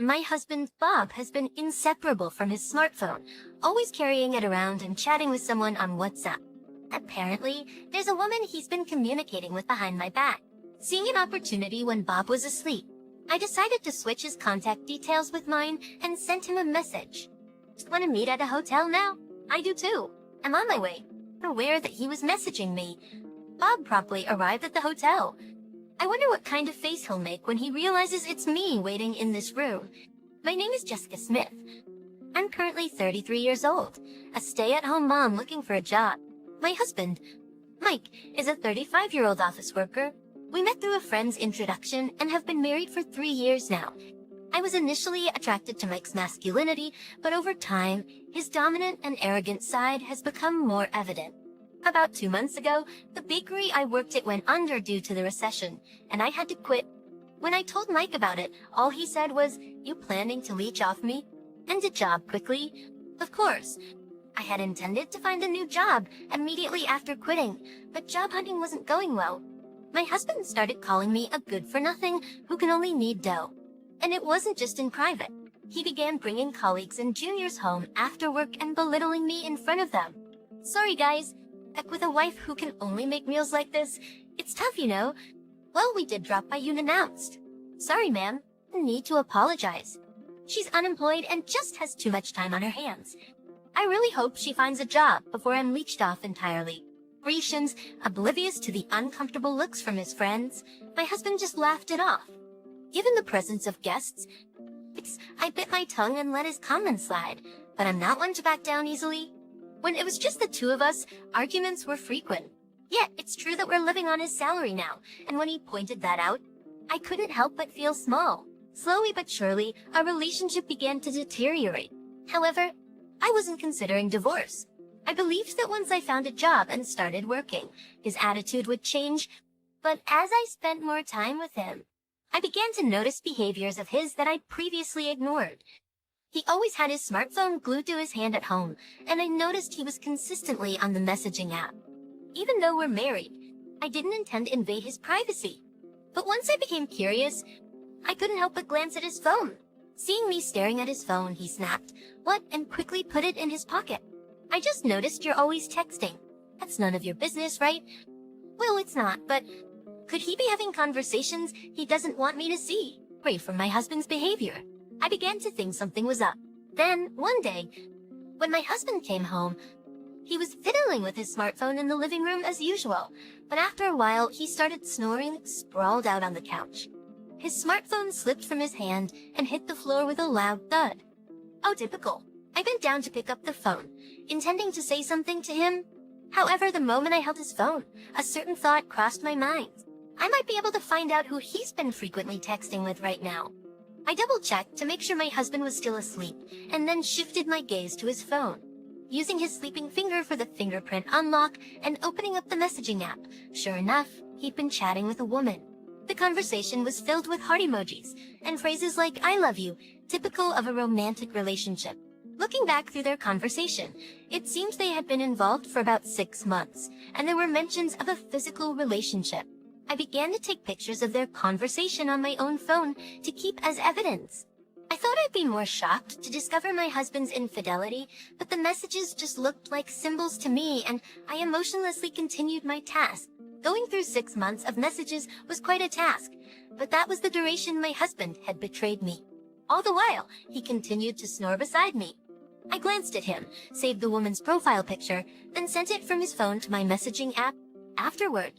My husband, Bob, has been inseparable from his smartphone, always carrying it around and chatting with someone on WhatsApp. Apparently, there's a woman he's been communicating with behind my back. Seeing an opportunity when Bob was asleep, I decided to switch his contact details with mine and sent him a message. Just want to meet at a hotel now? I do too. I'm on my way. Aware that he was messaging me, Bob promptly arrived at the hotel. I wonder what kind of face he'll make when he realizes it's me waiting in this room. My name is Jessica Smith. I'm currently 33 years old, a stay-at-home mom looking for a job. My husband, Mike, is a 35-year-old office worker. We met through a friend's introduction and have been married for 3 years now. I was initially attracted to Mike's masculinity, but over time, his dominant and arrogant side has become more evident. About 2 months ago, the bakery I worked at went under due to the recession, and I had to quit. When I told Mike about it, all he said was, "You planning to leech off me? End a job quickly?" Of course. I had intended to find a new job immediately after quitting, but job hunting wasn't going well. My husband started calling me a good-for-nothing who can only knead dough. And it wasn't just in private. He began bringing colleagues and juniors home after work and belittling me in front of them. Sorry guys, back with a wife who can only make meals like this, it's tough, you know. Well, we did drop by unannounced. Sorry ma'am, need to apologize. She's unemployed and just has too much time on her hands. I really hope she finds a job before I'm leached off entirely. Reactions, oblivious to the uncomfortable looks from his friends, my husband just laughed it off. Given the presence of guests, I bit my tongue and let his comments slide, but I'm not one to back down easily. When it was just the two of us, arguments were frequent. Yet, it's true that we're living on his salary now, and when he pointed that out, I couldn't help but feel small. Slowly but surely, our relationship began to deteriorate. However, I wasn't considering divorce. I believed that once I found a job and started working, his attitude would change, but as I spent more time with him, I began to notice behaviors of his that I'd previously ignored. He always had his smartphone glued to his hand at home, and I noticed he was consistently on the messaging app. Even though we're married, I didn't intend to invade his privacy. But once I became curious, I couldn't help but glance at his phone. Seeing me staring at his phone, he snapped, "What?" and quickly put it in his pocket. "I just noticed you're always texting. That's none of your business, right?" Well, it's not, but could he be having conversations he doesn't want me to see? Free from my husband's behavior. I began to think something was up. Then, one day, when my husband came home, he was fiddling with his smartphone in the living room as usual, but after a while, he started snoring, sprawled out on the couch. His smartphone slipped from his hand and hit the floor with a loud thud. Oh, typical. I bent down to pick up the phone, intending to say something to him. However, the moment I held his phone, a certain thought crossed my mind. I might be able to find out who he's been frequently texting with right now. I double-checked to make sure my husband was still asleep, and then shifted my gaze to his phone. Using his sleeping finger for the fingerprint unlock and opening up the messaging app, sure enough, he'd been chatting with a woman. The conversation was filled with heart emojis and phrases like "I love you," typical of a romantic relationship. Looking back through their conversation, it seems they had been involved for about 6 months, and there were mentions of a physical relationship. I began to take pictures of their conversation on my own phone to keep as evidence. I thought I'd be more shocked to discover my husband's infidelity, but the messages just looked like symbols to me, and I emotionlessly continued my task. Going through 6 months of messages was quite a task, but that was the duration my husband had betrayed me. All the while, he continued to snore beside me. I glanced at him, saved the woman's profile picture, then sent it from his phone to my messaging app. Afterward,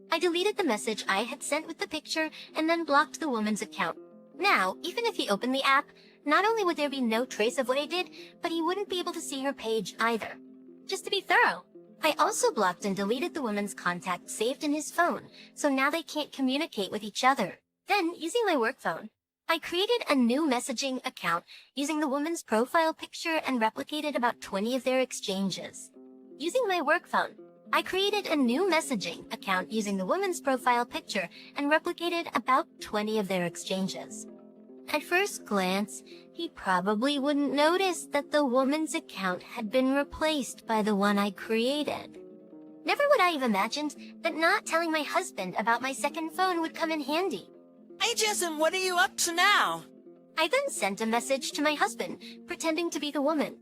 I deleted the message I had sent with the picture and then blocked the woman's account. Now, even if he opened the app, not only would there be no trace of what I did, but he wouldn't be able to see her page either. Just to be thorough, I also blocked and deleted the woman's contact saved in his phone, so now they can't communicate with each other. Then, using my work phone, I created a new messaging account using the woman's profile picture and replicated about 20 of their exchanges. Using my work phone, I created a new messaging account using the woman's profile picture and replicated about 20 of their exchanges. At first glance, he probably wouldn't notice that the woman's account had been replaced by the one I created. Never would I have imagined that not telling my husband about my second phone would come in handy. Hey, Jason, what are you up to now? I then sent a message to my husband, pretending to be the woman.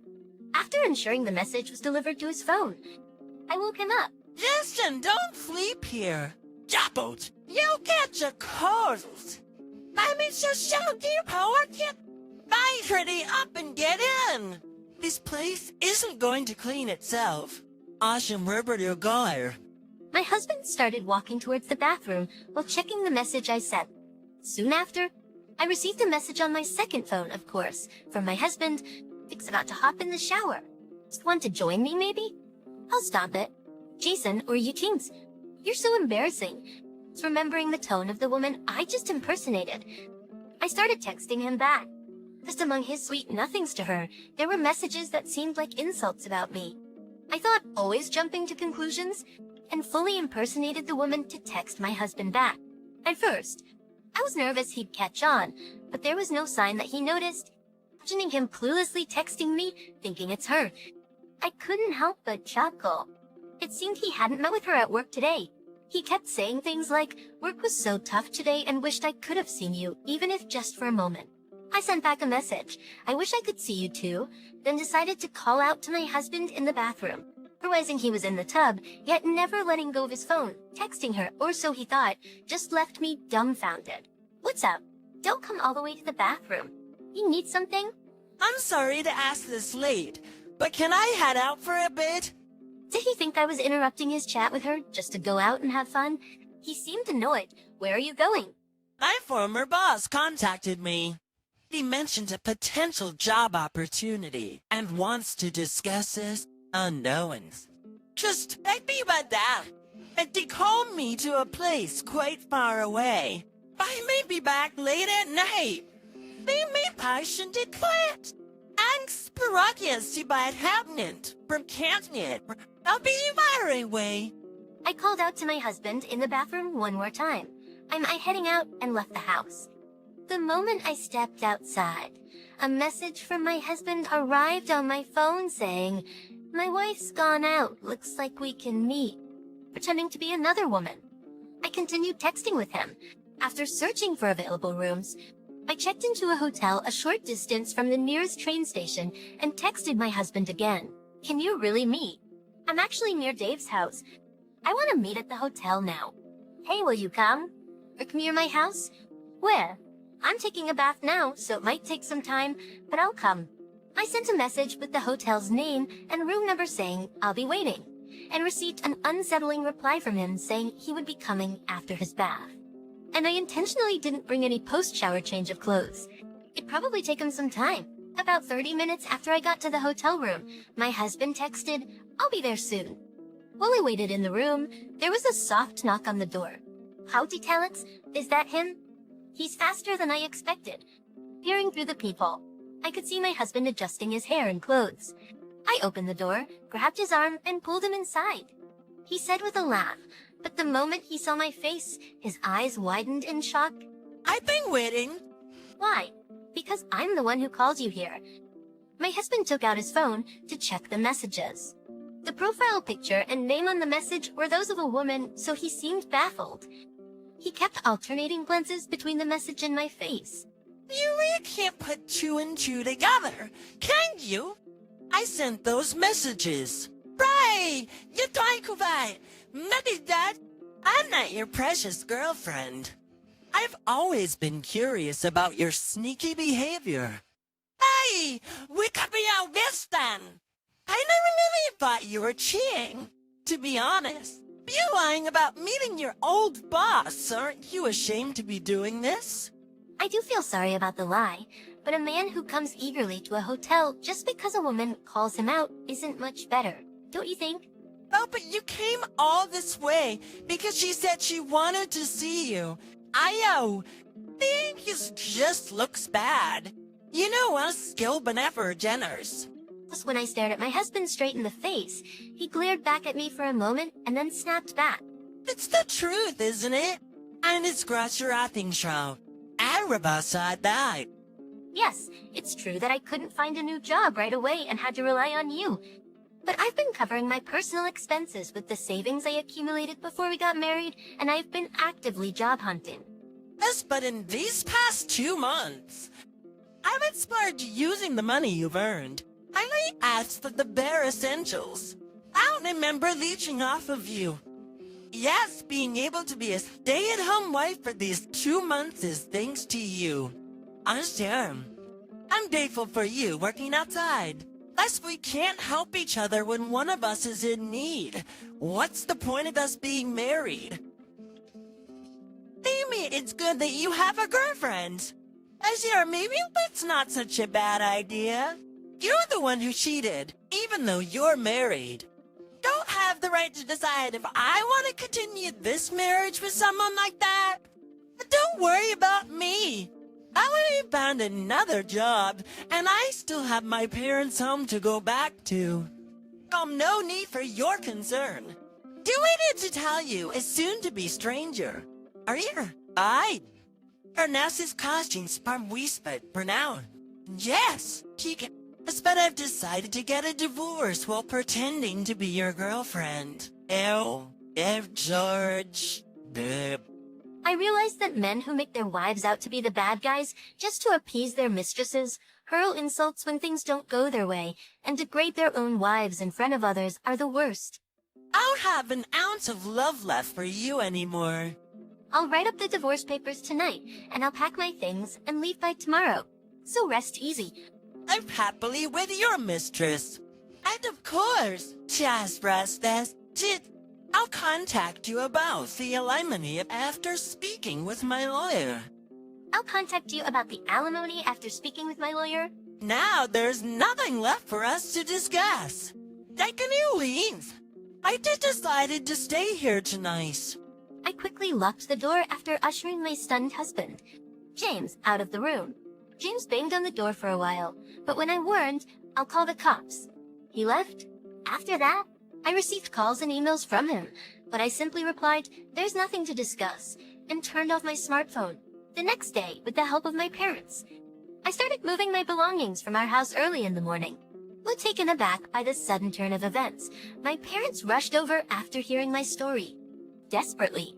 After ensuring the message was delivered to his phone, I woke him up. Justin, don't sleep here. Jabot, you'll catch a cold. I'm so shaggy, pocket. Bye, pretty, up and get in. This place isn't going to clean itself. Awesome rubber your guy. My husband started walking towards the bathroom while checking the message I sent. Soon after, I received a message on my second phone, of course, from my husband. He's about to hop in the shower. Just want to join me, maybe? I'll stop it. Jason, or you teens, you're so embarrassing. It's remembering the tone of the woman I just impersonated. I started texting him back. Just among his sweet nothings to her, there were messages that seemed like insults about me. I thought, always jumping to conclusions, and fully impersonated the woman to text my husband back. At first, I was nervous he'd catch on, but there was no sign that he noticed. Imagining him cluelessly texting me, thinking it's her, I couldn't help but chuckle. It seemed he hadn't met with her at work today. He kept saying things like, work was so tough today and wished I could have seen you, even if just for a moment. I sent back a message, I wish I could see you too, then decided to call out to my husband in the bathroom. Realizing he was in the tub, yet never letting go of his phone, texting her, or so he thought, just left me dumbfounded. What's up? Don't come all the way to the bathroom. You need something? I'm sorry to ask this late, but can I head out for a bit? Did he think I was interrupting his chat with her just to go out and have fun? He seemed annoyed. Where are you going? My former boss contacted me. He mentioned a potential job opportunity and wants to discuss this unknowns. Just let me about that. And they called me to a place quite far away. I may be back late at night. They may passion declared. And Spirakias to buy it happening from Canton. I'll be very way. I called out to my husband in the bathroom one more time. I'm heading out and left the house. The moment I stepped outside, a message from my husband arrived on my phone saying, my wife's gone out, looks like we can meet, pretending to be another woman. I continued texting with him. After searching for available rooms, I checked into a hotel a short distance from the nearest train station and texted my husband again. Can you really meet? I'm actually near Dave's house. I want to meet at the hotel now. Hey, will you come? Or come near my house? Where? I'm taking a bath now, so it might take some time, but I'll come. I sent a message with the hotel's name and room number saying I'll be waiting, and received an unsettling reply from him saying he would be coming after his bath. And I intentionally didn't bring any post-shower change of clothes. It'd probably take him some time. About 30 minutes after I got to the hotel room, my husband texted, I'll be there soon. While I waited in the room, there was a soft knock on the door. Howdy, Talents, is that him? He's faster than I expected. Peering through the peephole, I could see my husband adjusting his hair and clothes. I opened the door, grabbed his arm, and pulled him inside. He said with a laugh, but the moment he saw my face, his eyes widened in shock. I've been waiting. Why? Because I'm the one who called you here. My husband took out his phone to check the messages. The profile picture and name on the message were those of a woman, so he seemed baffled. He kept alternating glances between the message and my face. You really can't put two and two together, can you? I sent those messages. Right, you Daikuvai. Maybe that. I'm not your precious girlfriend. I've always been curious about your sneaky behavior. Hey, we could be out this then. I never really thought you were cheating, to be honest. You lying about meeting your old boss, aren't you ashamed to be doing this? I do feel sorry about the lie, but a man who comes eagerly to a hotel just because a woman calls him out isn't much better, don't you think? Oh, but you came all this way because she said she wanted to see you. I think it just looks bad. You know us, skill but never generous. Just when I stared at my husband straight in the face, he glared back at me for a moment and then snapped back. It's the truth, isn't it? And it's Grasharathing Arabasad died. Yes, it's true that I couldn't find a new job right away and had to rely on you. But I've been covering my personal expenses with the savings I accumulated before we got married, and I've been actively job hunting. Yes, but in these past 2 months, As far as using the money you've earned, I only asked for the bare essentials. I don't remember leeching off of you. Yes, being able to be a stay-at-home wife for these 2 months is thanks to you. Understand? I'm grateful for you working outside. Unless we can't help each other when one of us is in need, what's the point of us being married? Amy, it's good that you have a girlfriend. Sure, maybe that's not such a bad idea. You're the one who cheated, even though you're married. Don't have the right to decide if I want to continue this marriage with someone like that. But don't worry about me. I already found another job, and I still have my parents' home to go back to. No need for your concern. Do I need to tell you, a soon-to-be stranger? Are you? Ernest's costumes from whispered pronoun. Yes, she can. But I've decided to get a divorce while pretending to be your girlfriend. George. I realized that men who make their wives out to be the bad guys just to appease their mistresses, hurl insults when things don't go their way, and degrade their own wives in front of others are the worst. I don't have an ounce of love left for you anymore. I'll write up the divorce papers tonight, and I'll pack my things and leave by tomorrow. So rest easy. I'm happily with your mistress. And of course, just rest this. I'll contact you about the alimony after speaking with my lawyer. I'll contact you about the alimony after speaking with my lawyer. Now there's nothing left for us to discuss. Can you leave? I just decided to stay here tonight. I quickly locked the door after ushering my stunned husband, James, out of the room. James banged on the door for a while, but when I warned, I'll call the cops, he left. After that, I received calls and emails from him, but I simply replied, "There's nothing to discuss," and turned off my smartphone. The next day, with the help of my parents, I started moving my belongings from our house early in the morning. But taken aback by this sudden turn of events, my parents rushed over after hearing my story. Desperately,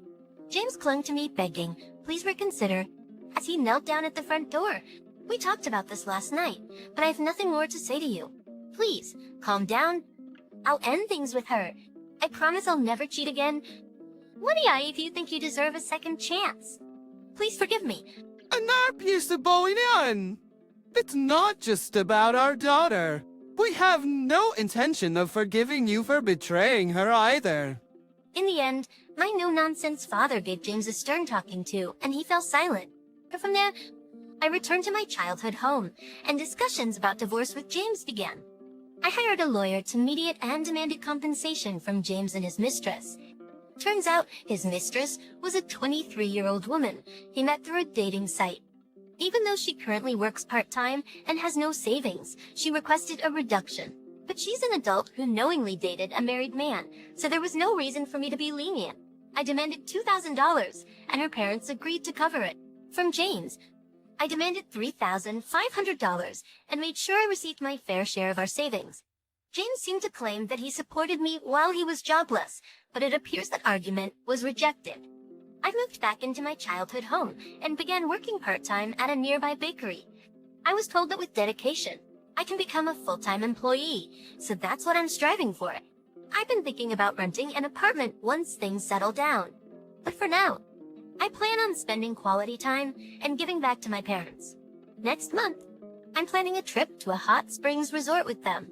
James clung to me begging, "Please reconsider," as he knelt down at the front door. "We talked about this last night, but I have nothing more to say to you. Please, calm down. I'll end things with her. I promise I'll never cheat again. What do if you think you deserve a second chance? Please forgive me." It's not just about our daughter. We have no intention of forgiving you for betraying her either. In the end, my no-nonsense father gave James a stern talking to, and he fell silent. But from there, I returned to my childhood home, and discussions about divorce with James began. I hired a lawyer to mediate and demanded compensation from James and his mistress. Turns out, his mistress was a 23-year-old woman he met through a dating site. Even though she currently works part-time and has no savings, she requested a reduction. But she's an adult who knowingly dated a married man, so there was no reason for me to be lenient. I demanded $2,000, and her parents agreed to cover it. From James, I demanded $3,500 and made sure I received my fair share of our savings. James seemed to claim that he supported me while he was jobless, but it appears that argument was rejected. I moved back into my childhood home and began working part-time at a nearby bakery. I was told that with dedication, I can become a full-time employee, so that's what I'm striving for. I've been thinking about renting an apartment once things settle down. But for now, I plan on spending quality time and giving back to my parents. Next month, I'm planning a trip to a hot springs resort with them.